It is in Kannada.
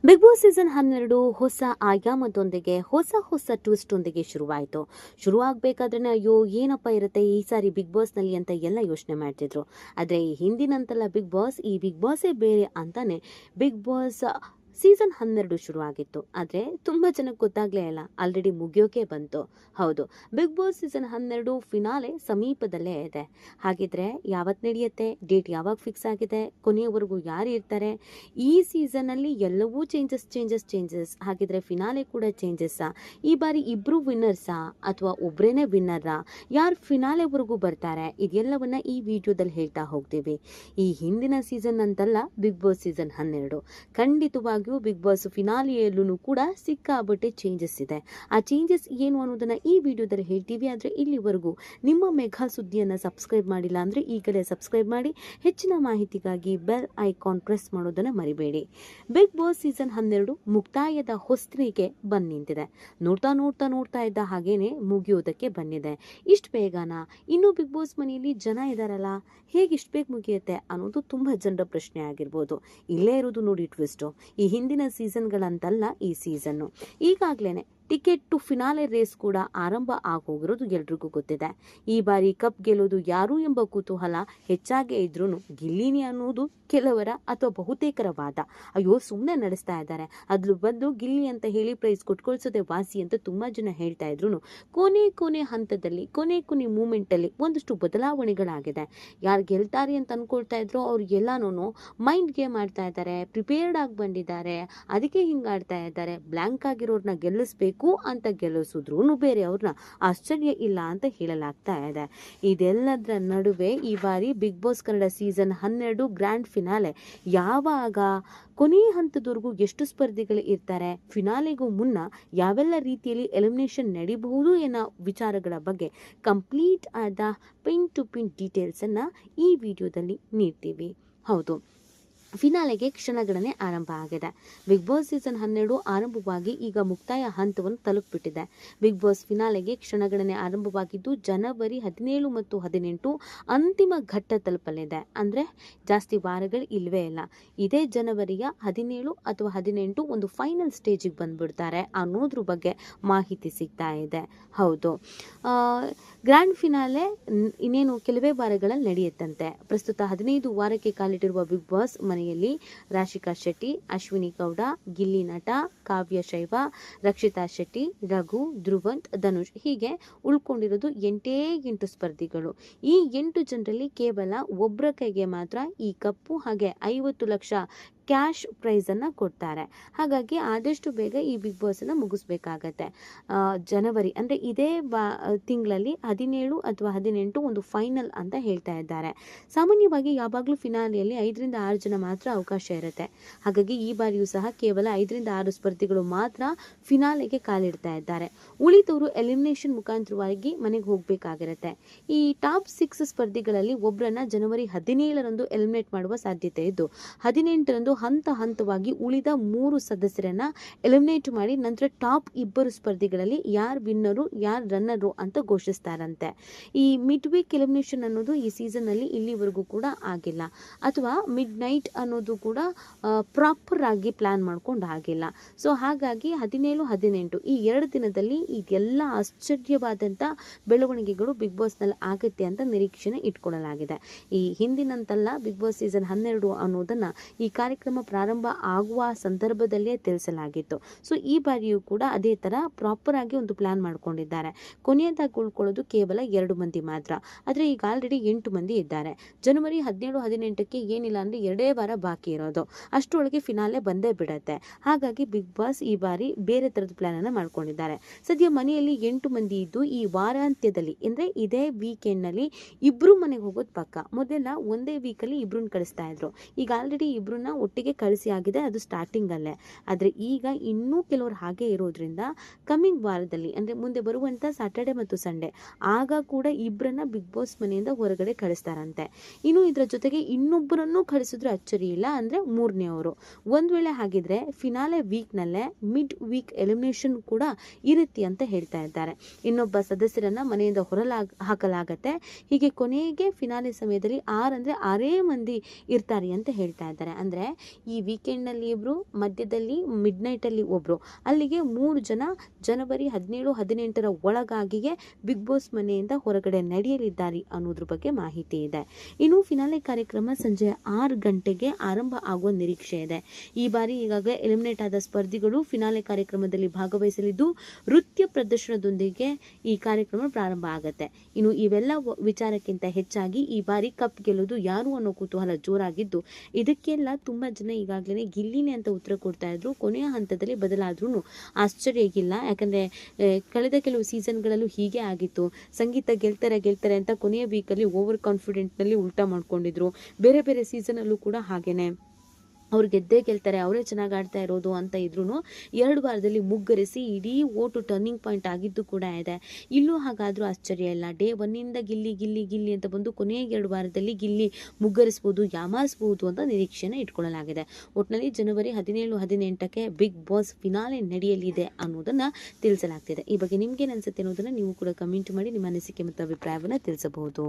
ಬಿಗ್ ಬಾಸ್ ಸೀಸನ್ 12 ಹೊಸ ಆಯಾಮದೊಂದಿಗೆ ಹೊಸ ಟ್ವಿಸ್ಟ್ ಒಂದಿಗೆ ಶುರುವಾಗಬೇಕಾದ್ರೆ ಅಯ್ಯೋ ಏನಪ್ಪ ಇರುತ್ತೆ ಈ ಸಾರಿ ಬಿಗ್ ಬಾಸ್ನಲ್ಲಿ ಅಂತ ಎಲ್ಲ ಯೋಚನೆ ಮಾಡ್ತಿದ್ರು. ಆದರೆ ಈ ಹಿಂದಿನಂತಲ್ಲ ಈ ಬಿಗ್ ಬಾಸೇ ಬೇರೆ ಅಂತಾನೆ ಬಿಗ್ ಬಾಸ್ ಸೀಸನ್ 12 ಶುರುವಾಗಿತ್ತು. ಆದರೆ ತುಂಬ ಜನಕ್ಕೆ ಗೊತ್ತಾಗಲೇ ಇಲ್ಲ, ಆಲ್ರೆಡಿ ಮುಗಿಯೋಕೆ ಬಂತು. ಹೌದು, ಬಿಗ್ ಬಾಸ್ ಸೀಸನ್ 12 ಫಿನಾಲೆ ಸಮೀಪದಲ್ಲೇ ಇದೆ. ಹಾಗಿದ್ರೆ ಯಾವತ್ತು ನಡೆಯುತ್ತೆ, ಡೇಟ್ ಯಾವಾಗ ಫಿಕ್ಸ್ ಆಗಿದೆ, ಕೊನೆಯವರೆಗೂ ಯಾರು ಇರ್ತಾರೆ, ಈ ಸೀಸನ್ನಲ್ಲಿ ಎಲ್ಲವೂ ಚೇಂಜಸ್. ಹಾಗಿದ್ರೆ ಫಿನಾಲೆ ಕೂಡ ಚೇಂಜಸ್ಸಾ, ಈ ಬಾರಿ ಇಬ್ಬರು ವಿನ್ನರ್ಸಾ ಅಥವಾ ಒಬ್ಬರೇನೆ ವಿನ್ನರ್ರಾ, ಯಾರು ಫಿನಾಲೆವರೆಗೂ ಬರ್ತಾರೆ, ಇದೆಲ್ಲವನ್ನ ಈ ವಿಡಿಯೋದಲ್ಲಿ ಹೇಳ್ತಾ ಹೋಗ್ತೀವಿ. ಈ ಹಿಂದಿನ ಸೀಸನ್ ಅಂತಲ್ಲ ಬಿಗ್ ಬಾಸ್ ಸೀಸನ್ 12, ಖಂಡಿತವಾಗಿ ಬಿಗ್ ಬಾಸ್ ಫಿನಾಲಿಯಲ್ಲೂ ಕೂಡ ಸಿಕ್ಕಾಬಟ್ಟೆ ಚೇಂಜಸ್ ಇದೆ. ಆ ಚೇಂಜಸ್ ಏನು ಅನ್ನೋದನ್ನ ಈ ವಿಡಿಯೋದಲ್ಲಿ ಹೇಳ್ತೀವಿ. ಆದರೆ ಇಲ್ಲಿವರೆಗೂ ನಿಮ್ಮ ಮೆಗಾ ಸುದ್ದಿಯನ್ನು ಸಬ್ಸ್ಕ್ರೈಬ್ ಮಾಡಿಲ್ಲ ಅಂದರೆ ಈಗಲೇ ಸಬ್ಸ್ಕ್ರೈಬ್ ಮಾಡಿ. ಹೆಚ್ಚಿನ ಮಾಹಿತಿಗಾಗಿ ಬೆಲ್ ಐಕಾನ್ ಪ್ರೆಸ್ ಮಾಡೋದನ್ನು ಮರಿಬೇಡಿ. ಬಿಗ್ ಬಾಸ್ ಸೀಸನ್ 12 ಮುಕ್ತಾಯದ ಹೊಸ್ತಿಗೆ ಬಂದು ನಿಂತಿದೆ. ನೋಡ್ತಾ ಇದ್ದ ಹಾಗೇನೆ ಮುಗಿಯೋದಕ್ಕೆ ಬಂದಿದೆ. ಇಷ್ಟು ಬೇಗನಾ? ಇನ್ನೂ ಬಿಗ್ ಬಾಸ್ ಮನೆಯಲ್ಲಿ ಜನ ಇದಾರಲ್ಲ, ಹೇಗೆ ಇಷ್ಟು ಬೇಗ ಮುಗಿಯುತ್ತೆ ಅನ್ನೋದು ತುಂಬ ಜನರ ಪ್ರಶ್ನೆ ಆಗಿರ್ಬೋದು. ಇಲ್ಲೇ ಇರೋದು ನೋಡಿ ಟ್ವಿಸ್ಟು. ಈ ಹಿಂದಿನ ಸೀಸನ್ಗಳಂತಲ್ಲ ಈ ಸೀಸನ್ನು. ಈಗಾಗಲೇ ಟಿಕೆಟ್ ಟು ಫಿನಾಲೆ ರೇಸ್ ಕೂಡ ಆರಂಭ ಆಗೋಗಿರೋದು ಎಲ್ರಿಗೂ ಗೊತ್ತಿದೆ. ಈ ಬಾರಿ ಕಪ್ ಗೆಲ್ಲೋದು ಯಾರು ಎಂಬ ಕುತೂಹಲ ಹೆಚ್ಚಾಗೇ ಇದ್ರೂ ಗಿಲ್ಲಿನಿ ಅನ್ನೋದು ಕೆಲವರ ಅಥವಾ ಬಹುತೇಕರ ವಾದ. ಅಯ್ಯೋ ಸುಮ್ಮನೆ ನಡೆಸ್ತಾ ಇದ್ದಾರೆ, ಅದ್ರ ಬದಲು ಗಿಲ್ಲಿ ಅಂತ ಹೇಳಿ ಪ್ರೈಸ್ ಕೊಟ್ಕೊಳ್ಸೋದೆ ವಾಸಿ ಅಂತ ತುಂಬ ಜನ ಹೇಳ್ತಾ ಇದ್ರು. ಕೊನೆ ಹಂತದಲ್ಲಿ ಕೊನೆ ಮೂಮೆಂಟಲ್ಲಿ ಒಂದಷ್ಟು ಬದಲಾವಣೆಗಳಾಗಿದೆ. ಯಾರು ಗೆಲ್ತಾರೆ ಅಂತ ಅನ್ಕೊಳ್ತಾ ಇದ್ರು ಅವ್ರು ಎಲ್ಲಾನು ಮೈಂಡ್ ಗೇಮ್ ಆಡ್ತಾ ಇದ್ದಾರೆ, ಪ್ರಿಪೇರ್ಡ್ ಆಗಿ ಬಂದಿದ್ದಾರೆ, ಅದಕ್ಕೆ ಹಿಂಗಾಡ್ತಾ ಇದ್ದಾರೆ. ಬ್ಲ್ಯಾಂಕ್ ಆಗಿರೋರ್ನ ಗೆಲ್ಲಿಸ್ಬೇಕು ಅಂತ ಗೆಲ್ಲಿಸಿದ್ರು ಬೇರೆಯವ್ರನ್ನ ಆಶ್ಚರ್ಯ ಇಲ್ಲ ಅಂತ ಹೇಳಲಾಗ್ತಾ ಇದೆ. ಇದೆಲ್ಲದರ ನಡುವೆ ಈ ಬಾರಿ Bigg Boss Kannada season 12 grand finale ಯಾವಾಗ, ಕೊನೆ ಹಂತದವರೆಗೂ ಎಷ್ಟು ಸ್ಪರ್ಧಿಗಳು ಇರ್ತಾರೆ, ಫಿನಾಲೆಗೂ ಮುನ್ನ ಯಾವೆಲ್ಲ ರೀತಿಯಲ್ಲಿ ಎಲಿಮಿನೇಷನ್ ನಡೀಬಹುದು ಎನ್ನೋ ವಿಚಾರಗಳ ಬಗ್ಗೆ ಕಂಪ್ಲೀಟ್ ಆದ ಪಿನ್ ಟು ಪಿನ್ ಡೀಟೇಲ್ಸನ್ನು ಈ ವಿಡಿಯೋದಲ್ಲಿ ನೀಡ್ತೀವಿ. ಹೌದು, ಫಿನಾಲೆಗೆ ಕ್ಷಣಗಣನೆ ಆರಂಭ ಆಗಿದೆ. ಬಿಗ್ ಬಾಸ್ ಸೀಸನ್ 12 ಆರಂಭವಾಗಿ ಈಗ ಮುಕ್ತಾಯ ಹಂತವನ್ನು ತಲುಪಿಬಿಟ್ಟಿದೆ. ಬಿಗ್ ಬಾಸ್ ಫಿನಾಲೆಗೆ ಕ್ಷಣಗಣನೆ ಆರಂಭವಾಗಿದ್ದು ಜನವರಿ 17 ಮತ್ತು 18 ಅಂತಿಮ ಘಟ್ಟ ತಲುಪಲಿದೆ. ಅಂದರೆ ಜಾಸ್ತಿ ವಾರಗಳು ಇಲ್ಲವೇ ಇಲ್ಲ. ಇದೇ ಜನವರಿಯ 17 ಅಥವಾ 18 ಒಂದು ಫೈನಲ್ ಸ್ಟೇಜಿಗೆ ಬಂದ್ಬಿಡ್ತಾರೆ ಅನ್ನೋದ್ರ ಬಗ್ಗೆ ಮಾಹಿತಿ ಸಿಗ್ತಾ ಇದೆ. ಹೌದು, ಗ್ರ್ಯಾಂಡ್ ಫಿನಾಲೆ ಇನ್ನೇನು ಕೆಲವೇ ವಾರಗಳಲ್ಲಿ ನಡೆಯುತ್ತಂತೆ. ಪ್ರಸ್ತುತ 15 ವಾರಕ್ಕೆ ಕಾಲಿಟ್ಟಿರುವ ಬಿಗ್ ಬಾಸ್ ಮನೆಯಲ್ಲಿ ರಾಶಿಕಾ ಶೆಟ್ಟಿ, ಅಶ್ವಿನಿ ಗೌಡ, ಗಿಲ್ಲಿ ನಟ, ಕಾವ್ಯ ಶೈವ, ರಕ್ಷಿತಾ ಶೆಟ್ಟಿ, ರಘು, ಧ್ರುವಂತ್, ಧನುಷ್ ಹೀಗೆ ಉಳ್ಕೊಂಡಿರೋದು 8 ಸ್ಪರ್ಧಿಗಳು. ಈ 8 ಜನರಲ್ಲಿ ಕೇವಲ ಒಬ್ಬರ ಕೈಗೆ ಮಾತ್ರ ಈ ಕಪ್ಪು ಹಾಗೆ 50 ಲಕ್ಷ ಕ್ಯಾಶ್ ಪ್ರೈಸನ್ನು ಕೊಡ್ತಾರೆ. ಹಾಗಾಗಿ ಆದಷ್ಟು ಬೇಗ ಈ ಬಿಗ್ ಬಾಸನ್ನು ಮುಗಿಸ್ಬೇಕಾಗತ್ತೆ. ಜನವರಿ ಅಂದರೆ ಇದೇ ತಿಂಗಳಲ್ಲಿ 17 ಅಥವಾ 18 ಒಂದು ಫೈನಲ್ ಅಂತ ಹೇಳ್ತಾ ಇದ್ದಾರೆ. ಸಾಮಾನ್ಯವಾಗಿ ಯಾವಾಗಲೂ ಫಿನಾಲೆಯಲ್ಲಿ 5ರಿಂದ 6 ಜನ ಮಾತ್ರ ಅವಕಾಶ ಇರುತ್ತೆ. ಹಾಗಾಗಿ ಈ ಬಾರಿಯೂ ಸಹ ಕೇವಲ 5ರಿಂದ 6 ಸ್ಪರ್ಧಿಗಳು ಮಾತ್ರ ಫಿನಾಲೆಗೆ ಕಾಲಿಡ್ತಾ ಇದ್ದಾರೆ. ಉಳಿದವರು ಎಲಿಮಿನೇಷನ್ ಮುಖಾಂತರವಾಗಿ ಮನೆಗೆ ಹೋಗಬೇಕಾಗಿರುತ್ತೆ. ಈ ಟಾಪ್ 6 ಸ್ಪರ್ಧಿಗಳಲ್ಲಿ ಒಬ್ಬರನ್ನ ಜನವರಿ 17ರಂದು ಎಲಿಮಿನೇಟ್ ಮಾಡುವ ಸಾಧ್ಯತೆ ಇದ್ದು 18ರಂದು ಹಂತವಾಗಿ ಉಳಿದ 3 ಸದಸ್ಯರನ್ನ ಎಲಿಮಿನೇಟ್ ಮಾಡಿ ನಂತರ ಟಾಪ್ 2 ಸ್ಪರ್ಧಿಗಳಲ್ಲಿ ಯಾರು ವಿನ್ನರು ಯಾರು ರನ್ನರು ಅಂತ ಘೋಷಿಸ್ತಾರಂತೆ. ಈ ಮಿಡ್ ವೀಕ್ ಎಲಿಮಿನೇಷನ್ ಅನ್ನೋದು ಈ ಸೀಸನ್ ನಲ್ಲಿ ಇಲ್ಲಿವರೆಗೂ ಕೂಡ ಆಗಿಲ್ಲ, ಅಥವಾ ಮಿಡ್ ನೈಟ್ ಅನ್ನೋದು ಕೂಡ ಪ್ರಾಪರ್ ಆಗಿ ಪ್ಲಾನ್ ಮಾಡ್ಕೊಂಡು ಆಗಿಲ್ಲ. ಸೊ ಹಾಗಾಗಿ 17, 18 ಈ 2 ದಿನದಲ್ಲಿ ಇದೆಲ್ಲ ಆಶ್ಚರ್ಯವಾದಂಥ ಬೆಳವಣಿಗೆಗಳು ಬಿಗ್ ಬಾಸ್ನಲ್ಲಿ ಆಗುತ್ತೆ ಅಂತ ನಿರೀಕ್ಷಣೆ ಇಟ್ಕೊಳ್ಳಲಾಗಿದೆ. ಈ ಹಿಂದಿನಂತಲ್ಲ ಬಿಗ್ ಬಾಸ್ ಸೀಸನ್ 12 ಅನ್ನೋದನ್ನ ಈ ಕಾರ್ಯಕ್ರಮ ಪ್ರಾರಂಭ ಆಗುವ ಸಂದರ್ಭದಲ್ಲೇ ತಿಳಿಸಲಾಗಿತ್ತು. ಸೊ ಈ ಬಾರಿಯೂ ಕೂಡ ಅದೇ ಥರ ಪ್ರಾಪರ್ ಆಗಿ ಒಂದು ಪ್ಲಾನ್ ಮಾಡ್ಕೊಂಡಿದ್ದಾರೆ. ಕೊನೆಯದಾಗಿ ಉಳ್ಕೊಳ್ಳೋದು ಕೇವಲ 2 ಮಂದಿ ಮಾತ್ರ. ಆದರೆ ಈಗ ಆಲ್ರೆಡಿ 8 ಮಂದಿ ಇದ್ದಾರೆ. ಜನವರಿ 17, 18ಕ್ಕೆ ಏನಿಲ್ಲ ಅಂದರೆ 2 ವಾರ ಬಾಕಿ ಇರೋದು. ಅಷ್ಟರೊಳಗೆ ಫಿನಾಲೆ ಬಂದೇ ಬಿಡುತ್ತೆ. ಹಾಗಾಗಿ ಬಿಗ್ ಬಾಸ್ ಈ ಬಾರಿ ಬೇರೆ ಥರದ ಪ್ಲಾನನ್ನು ಮಾಡ್ಕೊಂಡಿದ್ದಾರೆ. ಸದ್ಯ ಮನೆಯಲ್ಲಿ 8 ಮಂದಿ ಇದ್ದು ಈ ವಾರಾಂತ್ಯದಲ್ಲಿ ಅಂದರೆ ಇದೇ ವೀಕೆಂಡ್ನಲ್ಲಿ 2 ಮನೆಗೆ ಹೋಗೋದು ಪಕ್ಕ. ಮೊದಲೆಲ್ಲ ಒಂದೇ ವೀಕಲ್ಲಿ 2 ಕಳಿಸ್ತಾ ಇದ್ರು. ಈಗ ಆಲ್ರೆಡಿ 2 ಒಟ್ಟಿಗೆ ಕಳಿಸಿ ಆಗಿದೆ, ಅದು ಸ್ಟಾರ್ಟಿಂಗಲ್ಲೇ. ಆದರೆ ಈಗ ಇನ್ನೂ ಕೆಲವರು ಹಾಗೆ ಇರೋದ್ರಿಂದ ಕಮಿಂಗ್ ವಾರದಲ್ಲಿ ಅಂದರೆ ಮುಂದೆ ಬರುವಂಥ ಸ್ಯಾಟರ್ಡೆ ಮತ್ತು ಸಂಡೇ ಆಗ ಕೂಡ 2 ಬಿಗ್ ಬಾಸ್ ಮನೆಯಿಂದ ಹೊರಗಡೆ ಕಳಿಸ್ತಾರಂತೆ. ಇನ್ನು ಇದರ ಜೊತೆಗೆ ಇನ್ನೊಬ್ಬರನ್ನು ಕಳಿಸಿದ್ರೆ ಅಚ್ಚರಿ ಇಲ್ಲ, ಅಂದರೆ 3ನೇವರು. ಒಂದು ವೇಳೆ ಹಾಗಿದ್ರೆ ಫಿನಾಲೆ ವೀಕ್ನಲ್ಲೇ ಮಿಡ್ ವೀಕ್ ಎಲಿಮಿನೇಷನ್ ಕೂಡ ಇರುತ್ತೆ ಅಂತ ಹೇಳ್ತಾ ಇದ್ದಾರೆ. ಇನ್ನೊಬ್ಬ ಸದಸ್ಯರನ್ನ ಮನೆಯಿಂದ ಹಾಕಲಾಗತ್ತೆ. ಹೀಗೆ ಕೊನೆಗೆ ಫಿನಾಲೆ ಸಮಯದಲ್ಲಿ 6 ಮಂದಿ ಇರ್ತಾರೆ ಅಂತ ಹೇಳ್ತಾ ಇದ್ದಾರೆ. ಅಂದರೆ ಈ ವೀಕೆಂಡ್ನಲ್ಲಿ ಇಬ್ಬರು, ಮಧ್ಯದಲ್ಲಿ ಮಿಡ್ ನೈಟಲ್ಲಿ ಒಬ್ಬರು, ಅಲ್ಲಿಗೆ 3 ಜನ ಜನವರಿ 17-18 ಒಳಗಾಗಿಯೇ ಬಿಗ್ ಬಾಸ್ ಮನೆಯಿಂದ ಹೊರಗಡೆ ನಡೆಯಲಿದ್ದಾರೆ ಅನ್ನೋದ್ರ ಬಗ್ಗೆ ಮಾಹಿತಿ ಇದೆ. ಇನ್ನು ಫಿನಾಲೆ ಕಾರ್ಯಕ್ರಮ ಸಂಜೆ 6 ಗಂಟೆಗೆ ಆರಂಭ ಆಗುವ ನಿರೀಕ್ಷೆ ಇದೆ. ಈ ಬಾರಿ ಈಗಾಗಲೇ ಎಲಿಮಿನೇಟ್ ಆದ ಸ್ಪರ್ಧಿಗಳು ಫಿನಾಲೆ ಕಾರ್ಯಕ್ರಮದಲ್ಲಿ ಭಾಗವಹಿಸಲಿದ್ದು ನೃತ್ಯ ಪ್ರದರ್ಶನದೊಂದಿಗೆ ಈ ಕಾರ್ಯಕ್ರಮ ಪ್ರಾರಂಭ ಆಗುತ್ತೆ. ಇನ್ನು ಇವೆಲ್ಲ ವಿಚಾರಕ್ಕಿಂತ ಹೆಚ್ಚಾಗಿ ಈ ಬಾರಿ ಕಪ್ ಗೆಲ್ಲೋದು ಯಾರು ಅನ್ನೋ ಕುತೂಹಲ ಜೋರಾಗಿದ್ದು, ಇದಕ್ಕೆಲ್ಲ ತುಂಬಾ ಜನ ಈಗಾಗಲೇ ಗಿಲ್ಲಿನೇ ಅಂತ ಉತ್ತರ ಕೊಡ್ತಾ ಇದ್ರು. ಕೊನೆಯ ಹಂತದಲ್ಲಿ ಬದಲಾದ್ರೂ ಆಶ್ಚರ್ಯ ಇಲ್ಲ. ಯಾಕಂದ್ರೆ ಕಳೆದ ಕೆಲವು ಸೀಸನ್ಗಳಲ್ಲೂ ಹೀಗೆ ಆಗಿತ್ತು. ಸಂಗೀತ ಗೆಲ್ತಾರೆ ಅಂತ ಕೊನೆಯ ವೀಕಲ್ಲಿ ಓವರ್ ಕಾನ್ಫಿಡೆಂಟ್ನಲ್ಲಿ ಉಲ್ಟಾ ಮಾಡ್ಕೊಂಡಿದ್ರು. ಬೇರೆ ಬೇರೆ ಸೀಸನಲ್ಲೂ ಕೂಡ ಹಾಗೇನೆ ಅವ್ರು ಗೆದ್ದೇ ಗೆಲ್ತಾರೆ, ಅವರೇ ಚೆನ್ನಾಗಿ ಆಡ್ತಾ ಇರೋದು ಅಂತ ಇದ್ರೂ 2 ವಾರದಲ್ಲಿ ಮುಗ್ಗರಿಸಿ ಇಡೀ ಓಟು ಟರ್ನಿಂಗ್ ಪಾಯಿಂಟ್ ಆಗಿದ್ದು ಕೂಡ ಇದೆ. ಇಲ್ಲೂ ಹಾಗಾದರೂ ಆಶ್ಚರ್ಯ ಇಲ್ಲ. ಡೇ 1 ಗಿಲ್ಲಿ ಅಂತ ಬಂದು ಕೊನೆಯ 2 ವಾರದಲ್ಲಿ ಗಿಲ್ಲಿ ಮುಗ್ಗರಿಸ್ಬೋದು, ಯಾಮಾರಿಸ್ಬೋದು ಅಂತ ನಿರೀಕ್ಷೆನ ಇಟ್ಕೊಳ್ಳಲಾಗಿದೆ. ಒಟ್ಟಿನಲ್ಲಿ ಜನವರಿ 17-18ಕ್ಕೆ ಬಿಗ್ ಬಾಸ್ ಫಿನಾಲೆ ನಡೆಯಲಿದೆ ಅನ್ನೋದನ್ನ ತಿಳಿಸಲಾಗ್ತಿದೆ. ಈ ಬಗ್ಗೆ ನಿಮ್ಗೇನು ಅನ್ಸುತ್ತೆ ಅನ್ನೋದನ್ನ ನೀವು ಕೂಡ ಕಮೆಂಟ್ ಮಾಡಿ ನಿಮ್ಮ ಅನಿಸಿಕೆ ಮತ್ತು ಅಭಿಪ್ರಾಯವನ್ನು ತಿಳಿಸಬಹುದು.